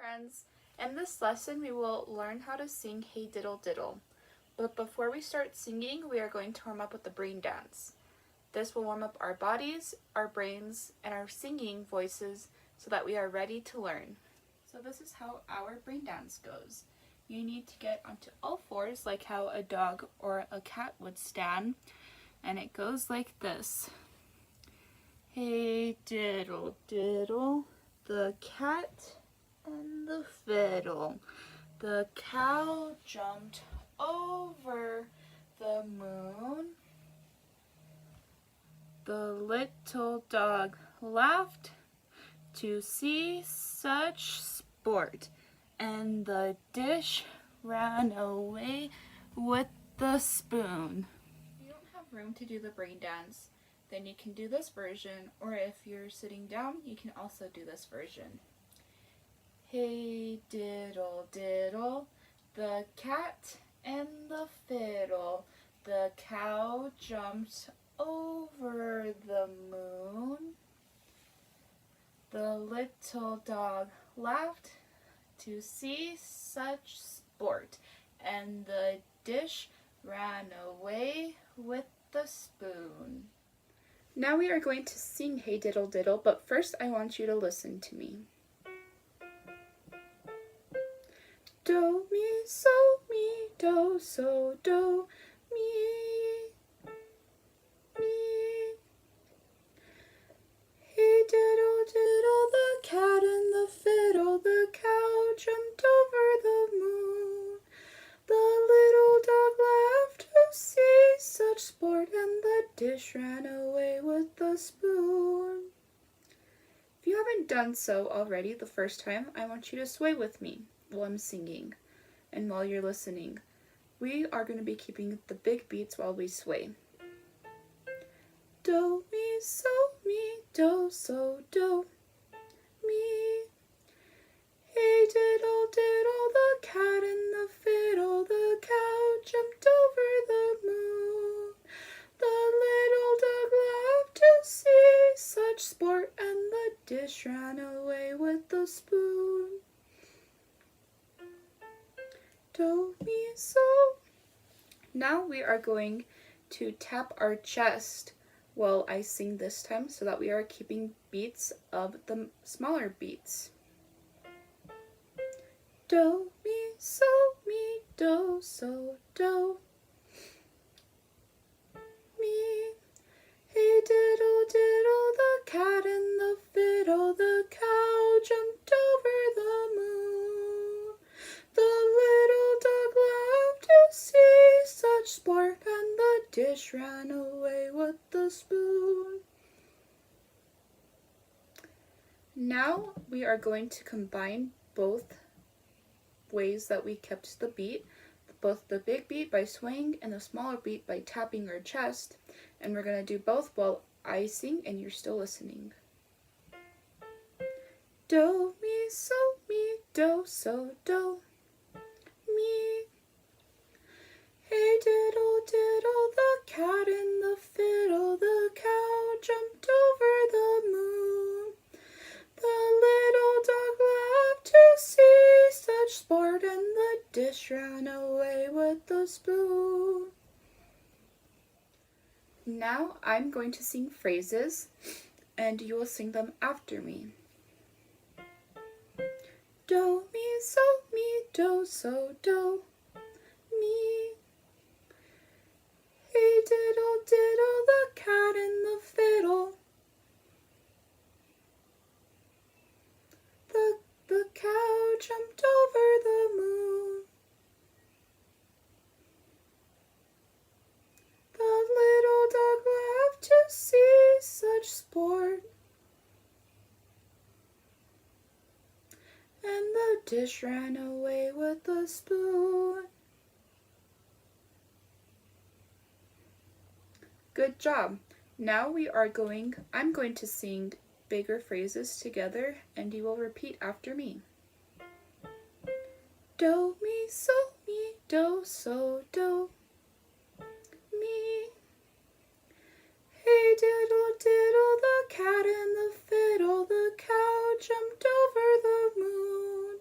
friends. In this lesson, we will learn how to sing Hey Diddle Diddle. But before we start singing, we are going to warm up with the brain dance. This will warm up our bodies, our brains, and our singing voices so that we are ready to learn. So this is how our brain dance goes. You need to get onto all fours like how a dog or a cat would stand, and it goes like this. Hey diddle diddle, the cat and the fiddle. The cow jumped over the moon. The little dog laughed to see such sport, and the dish ran away with the spoon. If you don't have room to do the brain dance, then you can do this version, or if you're sitting down, you can also do this version. Hey diddle diddle, the cat and the fiddle. The cow jumped over the moon. The little dog laughed to see such sport, and the dish ran away with the spoon. Now we are going to sing Hey Diddle Diddle, but first I want you to listen to me. Do, mi, so, mi, do, so, do, mi, mi. Hey diddle diddle, the cat and the fiddle, the cow jumped over the moon. The little dog laughed to see such sport, and the dish ran away with the spoon. If you haven't done so already the first time, I want you to sway with me while I'm singing and while you're listening. We are going to be keeping the big beats while we sway. Do, mi, so, mi, do, so, do, mi. Hey diddle diddle, the cat and the fiddle, the cow jumped over the moon. The little dog laughed to see such sport, and the dish ran away with the spoon. Do, mi, so. Now we are going to tap our chest while I sing this time so that we are keeping beats of the smaller beats. Do, mi, so, mi, do, so, do, mi. Hey diddle diddle, the cat and the fiddle, the cow jumped over the moon. The little dog laughed to see such sport, and the dish ran away with the spoon. Now we are going to combine both ways that we kept the beat, both the big beat by swaying and the smaller beat by tapping our chest, and we're going to do both while I sing and you're still listening. Do, mi, so, mi, do, so, do, mi. Hey diddle diddle, the cat and the fiddle, the cow jumped over the moon. The little dog laughed to see such sport, and the dish ran away with the spoon. Now I'm going to sing phrases, and you will sing them after me. Do, mi, so, mi, do, so, do, mi. Hey diddle diddle, the cat and the fiddle. The cow jumped over the moon. The little dog laughed to see such sport, and the dish ran away with the spoon. Good job. Now I'm going to sing bigger phrases together, and you will repeat after me. Do, mi, so, mi, do, so, do, mi. Hey diddle diddle, the cat and the fiddle, the cow jumped over the moon.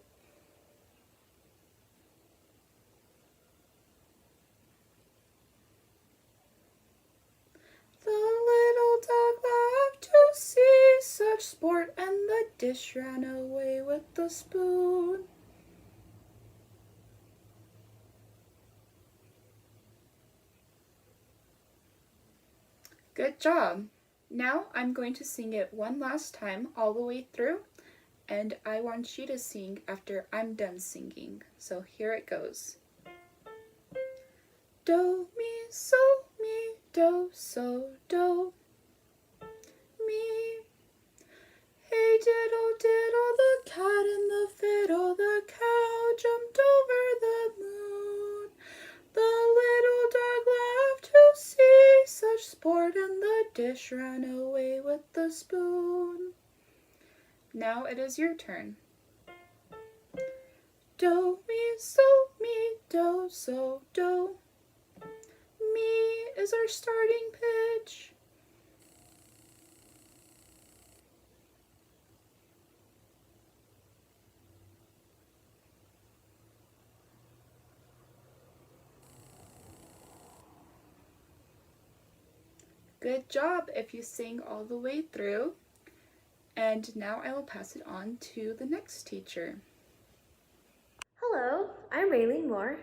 dish ran away with the spoon. Good job! Now I'm going to sing it one last time all the way through, and I want you to sing after I'm done singing. So here it goes. Do, mi, so, mi, do, so, do, mi. Hey diddle diddle, the cat and the fiddle, the cow jumped over the moon. The little dog laughed to see such sport, and the dish ran away with the spoon. Now it is your turn. Do, mi, so, mi, do, so, do. Mi is our starting pitch. Good job if you sing all the way through. And now I will pass it on to the next teacher. Hello, I'm Raylene Moore,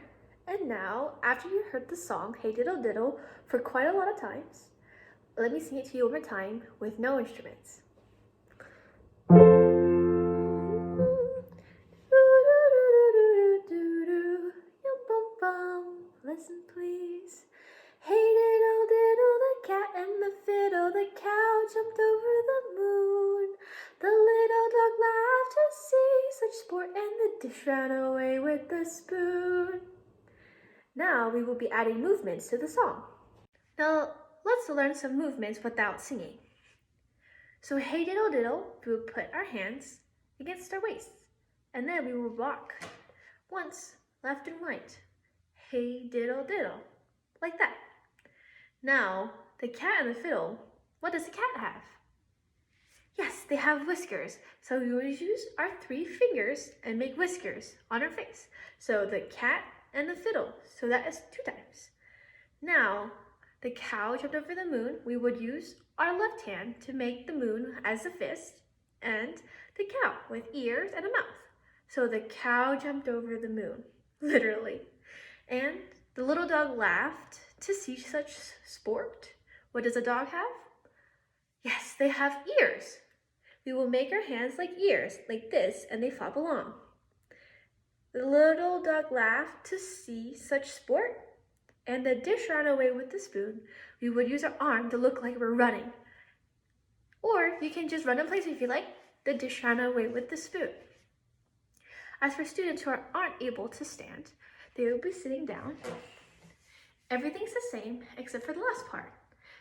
and now, after you heard the song Hey Diddle Diddle for quite a lot of times, let me sing it to you one more time with no instruments. Listen please. Hey diddle diddle, the cat and the fiddle, the cow jumped over the moon. The little dog laughed to see such sport, and the dish ran away with the spoon. Now we will be adding movements to the song. Now let's learn some movements without singing. So hey diddle diddle, we will put our hands against our waists, and then we will rock once left and right. Hey diddle diddle, like that. Now the cat and the fiddle, what does the cat have? Yes, they have whiskers. So we will use our 3 fingers and make whiskers on our face. So the cat and the fiddle, so that is 2 times. Now, the cow jumped over the moon. We would use our left hand to make the moon as a fist, and the cow with ears and a mouth. So the cow jumped over the moon, literally. And the little dog laughed to see such sport. What does a dog have? Yes, they have ears. We will make our hands like ears, like this, and they flop along. The little dog laughed to see such sport, and the dish ran away with the spoon. We would use our arm to look like we're running. Or you can just run in place if you like. The dish ran away with the spoon. As for students who aren't able to stand, they will be sitting down. Everything's the same except for the last part.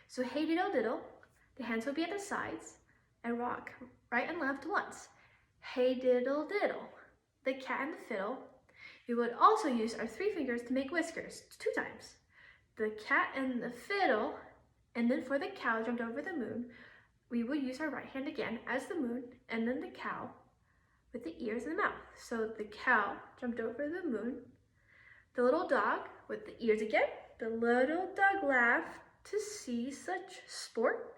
So hey diddle diddle, the hands will be at the sides and rock right and left once. Hey diddle diddle, the cat and the fiddle. We would also use our 3 fingers to make whiskers 2 times. The cat and the fiddle, and then for the cow jumped over the moon, we would use our right hand again as the moon, and then the cow with the ears and the mouth. So the cow jumped over the moon. The little dog with the ears again. The little dog laughed to see such sport,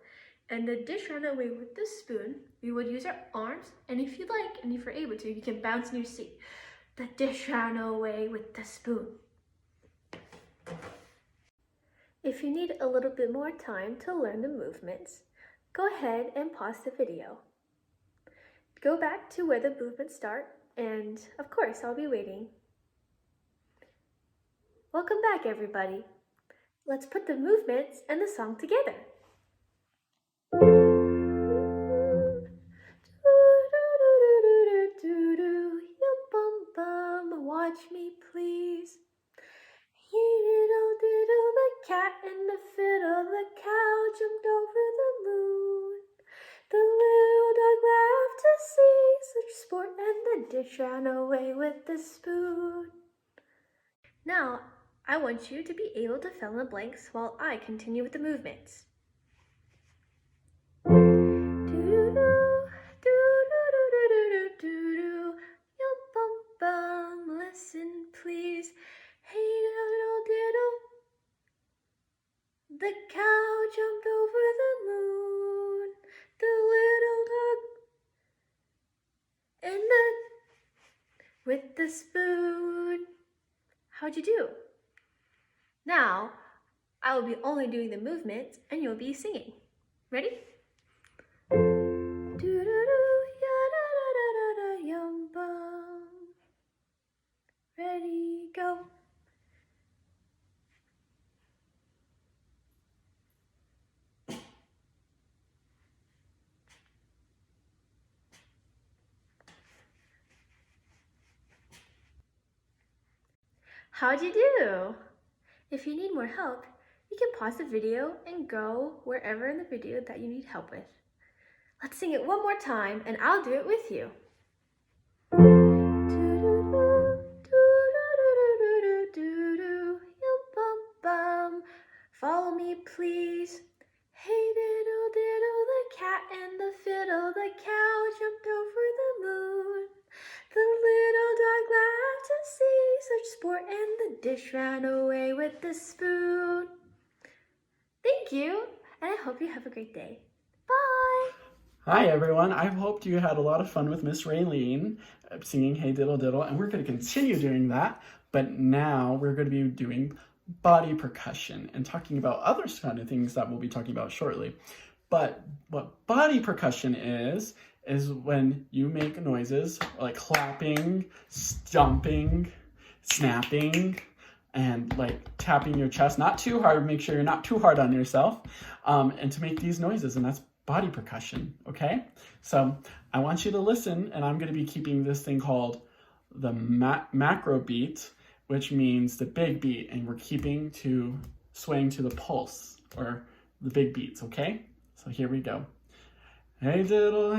and the dish ran away with the spoon. We would use our arms, and if you like, and if you're able to, you can bounce in your seat. The dish ran away with the spoon. If you need a little bit more time to learn the movements, go ahead and pause the video. Go back to where the movements start, and of course, I'll be waiting. Welcome back, everybody. Let's put the movements and the song together. Watch me, please. Diddle diddle, the cat and the fiddle, the cow jumped over the moon. The little dog laughed to see such sport, and the dish ran away with the spoon. Now, I want you to be able to fill in the blanks while I continue with the movements. Listen, please. Hey diddle diddle, the cow jumped over the moon. The little dog with the spoon. How'd you do? Now, I will be only doing the movement and you'll be singing. Ready? Yum bum. Ready, go. How'd you do? If you need more help, you can pause the video and go wherever in the video that you need help with. Let's sing it one more time and I'll do it with you. Follow me, please. Hey diddle diddle, the cat and the fiddle, the cow jumped over the moon. The little dog laughed to see such sport, and the dish ran away with the spoon. Thank you, and I hope you have a great day. Bye! Hi everyone, I hoped you had a lot of fun with Miss Raylene singing Hey Diddle Diddle, and we're going to continue doing that, but now we're going to be doing body percussion and talking about other kind of things that we'll be talking about shortly. But what body percussion is when you make noises like clapping, stomping, snapping, and like tapping your chest, not too hard, make sure you're not too hard on yourself, and to make these noises, and that's body percussion, okay? So I want you to listen, and I'm going to be keeping this thing called the macro beat, which means the big beat, and we're swaying to the pulse, or the big beats, okay? So here we go. Hey diddle,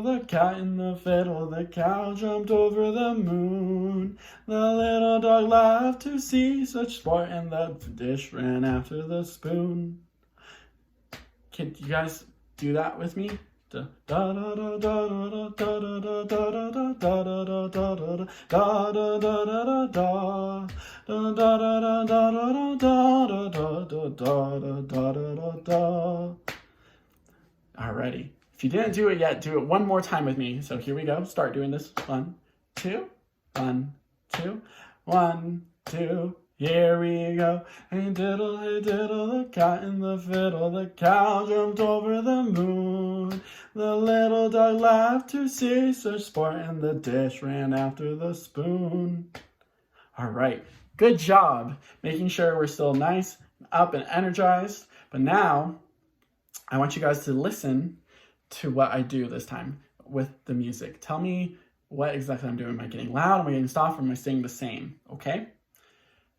the cat and the fiddle, the cow jumped over the moon. The little dog laughed to see such sport, and the dish ran after the spoon. Can you guys do that with me? Da da da da da da da da da da da da da da da. Alrighty. If you didn't do it yet, do it one more time with me. So here we go. Start doing this. 1, 2, 1, 2, 1, 2. Here we go. Hey diddle, the cat and the fiddle, the cow jumped over the moon. The little dog laughed to see such sport, and the dish ran after the spoon. All right, good job. Making sure we're still nice, up, and energized. But now, I want you guys to listen to what I do this time with the music. Tell me what exactly I'm doing. Am I getting loud? Am I getting soft? Or am I staying the same? Okay?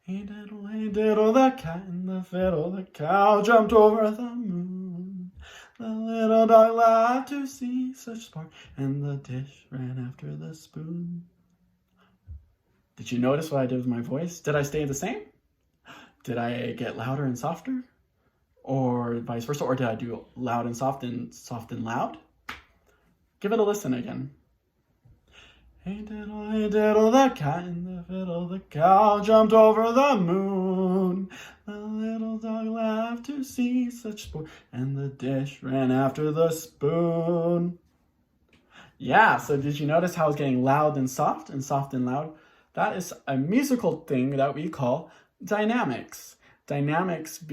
Hey diddle, the cat and the fiddle, the cow jumped over the moon. The little dog laughed to see such sport, and the dish ran after the spoon. Did you notice what I did with my voice? Did I stay the same? Did I get louder and softer? Or vice versa? Or did I do loud and soft and loud? Give it a listen again. Hey diddle, the cat and the fiddle, the cow jumped over the moon. The little dog laughed to see such sport, and the dish ran after the spoon. Yeah, so did you notice how it's getting loud and soft and loud? That is a musical thing that we call dynamics. Dynamics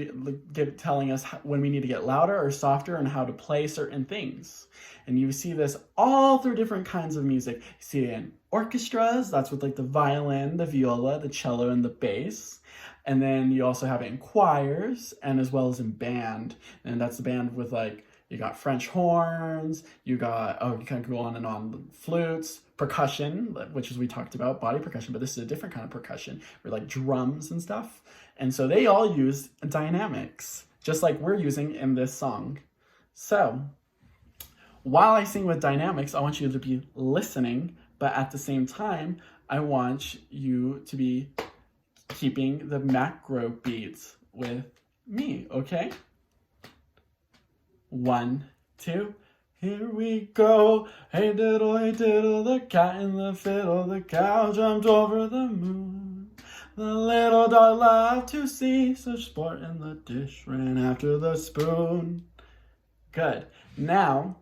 telling us when we need to get louder or softer and how to play certain things. And you see this all through different kinds of music. You see it in orchestras, that's with like the violin, the viola, the cello, and the bass. And then you also have it in choirs, and as well as in band. And that's the band with like, you got French horns, you can go on and on, flutes, percussion, which is we talked about, body percussion, but this is a different kind of percussion, or like drums and stuff. And so they all use dynamics, just like we're using in this song. So, while I sing with dynamics, I want you to be listening, but at the same time, I want you to be keeping the macro beats with me, okay? 1, 2, here we go. Hey diddle, the cat and the fiddle, the cow jumped over the moon. The little dog laughed to see such sport, and the dish ran after the spoon. Good. Now,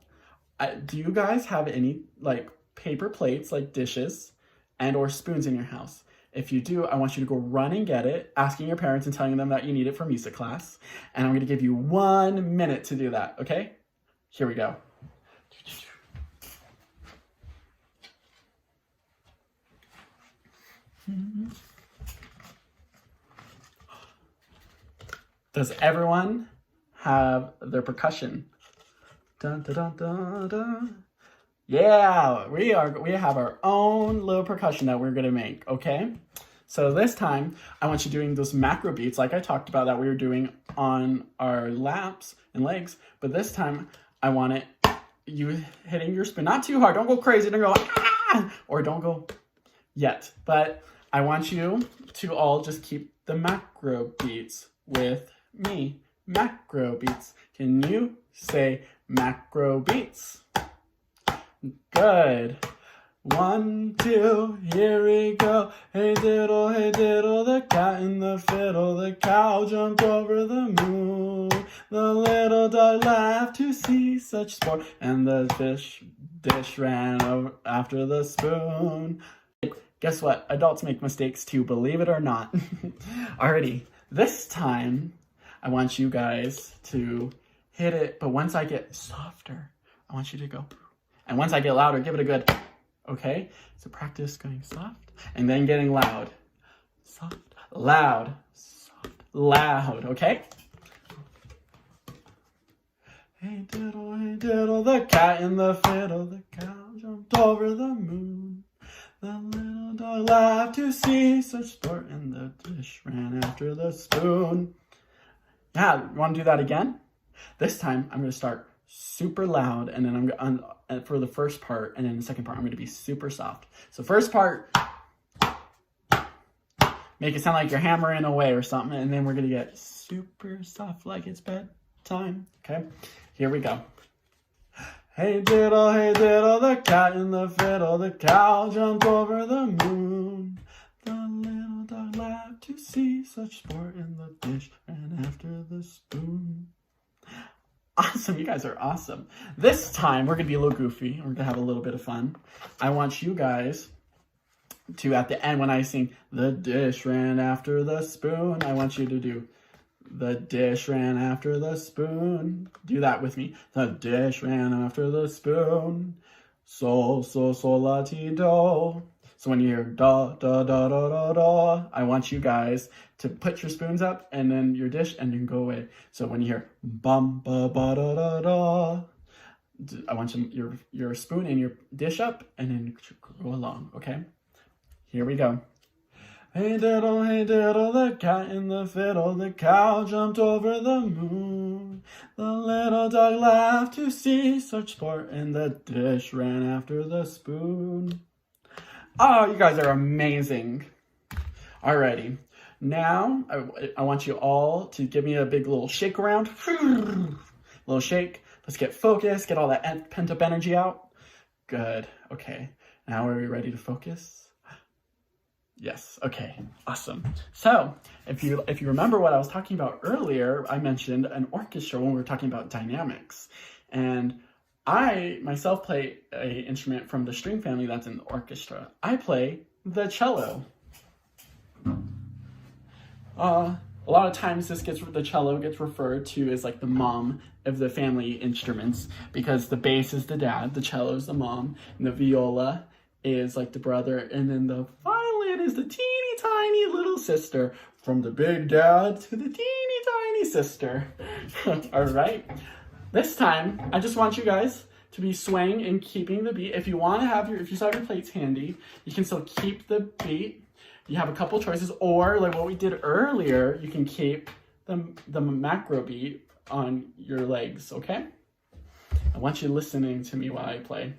do you guys have any like paper plates, like dishes? and or spoons in your house? If you do, I want you to go run and get it, asking your parents and telling them that you need it for music class. And I'm going to give you 1 minute to do that, okay? Here we go. Does everyone have their percussion? Dun, dun, dun, dun, dun. Yeah, we have our own little percussion that we're gonna make, okay? So this time, I want you doing those macro beats like I talked about that we were doing on our laps and legs, but this time I want it, you hitting your spoon, not too hard, don't go crazy, don't go, ah! Or don't go yet, but I want you to all just keep the macro beats with me. Macro beats. Can you say macro beats? Good. 1, 2, here we go. Hey diddle, the cat and the fiddle, the cow jumped over the moon. The little dog laughed to see such sport, and the dish ran over after the spoon. Guess what? Adults make mistakes too, believe it or not. Alrighty, this time I want you guys to hit it, but once I get softer, I want you to go. And once I get louder, give it a good, okay? So practice going soft and then getting loud. Soft, loud, soft, loud, okay? Hey diddle, the cat and the fiddle, the cow jumped over the moon. The little dog laughed to see such sport, and the dish ran after the spoon. Yeah, you want to do that again? This time, I'm going to start super loud, and then I'm going to, for the first part, and then the second part, I'm going to be super soft. So first part, make it sound like you're hammering away or something, and then we're going to get super soft like it's bedtime. Okay, here we go. Hey diddle, the cat and the fiddle, the cow jumped over the moon. The little dog laughed to see such sport, and the dish ran after the spoon. Awesome, you guys are awesome. This time, we're gonna be a little goofy. We're gonna have a little bit of fun. I want you guys to, at the end, when I sing, the dish ran after the spoon, I want you to do, the dish ran after the spoon. Do that with me. The dish ran after the spoon. Sol, la, ti, do. So when you hear da, da, da, da, da, da, I want you guys to put your spoons up and then your dish and then go away. So when you hear bum, ba, ba, da, da, da, I want your spoon and your dish up and then go along, okay? Here we go. Hey diddle, the cat and the fiddle, the cow jumped over the moon. The little dog laughed to see such sport, and the dish ran after the spoon. Oh, you guys are amazing. Alrighty, now I want you all to give me a big little shake around. Little shake. Let's get focused, get all that pent-up energy out. Good, okay. Now are we ready to focus? Yes, okay, awesome. So, if you remember what I was talking about earlier, I mentioned an orchestra when we were talking about dynamics. And I myself play an instrument from the string family that's in the orchestra. I play the cello. A lot of times the cello gets referred to as like the mom of the family instruments because the bass is the dad, the cello is the mom, and the viola is like the brother, and then the violin is the teeny tiny little sister from the big dad to the teeny tiny sister. All right. This time, I just want you guys to be swaying and keeping the beat. If you want to have if you still have your plates handy, you can still keep the beat. You have a couple choices, or like what we did earlier, you can keep the macro beat on your legs, okay? I want you listening to me while I play.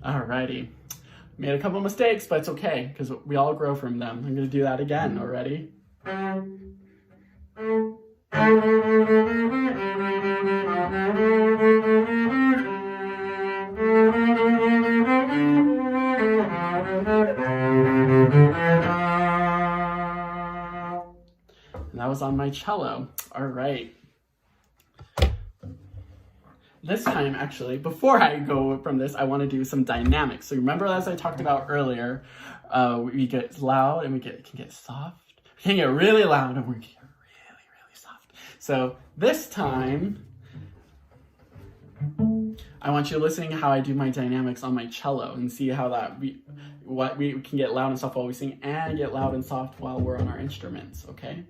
Alrighty. Made a couple mistakes, but it's okay, because we all grow from them. I'm going to do that again. Already? was on my cello. All right. This time, actually, before I go from this, I want to do some dynamics. So remember, as I talked about earlier, we get loud and we can get soft. We can get really loud and we can get really, really soft. So this time, I want you to listen to how I do my dynamics on my cello and see how that we can get loud and soft while we sing and get loud and soft while we're on our instruments, okay?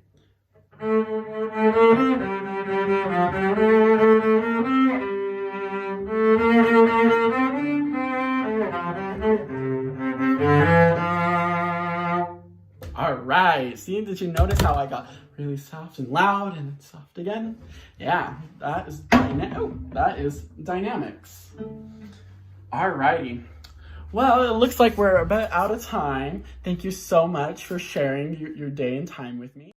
All right, see, did you notice how I got really soft and loud and soft again? Yeah, that is dynamics. All righty. Well, it looks like we're a bit out of time. Thank you so much for sharing your day and time with me.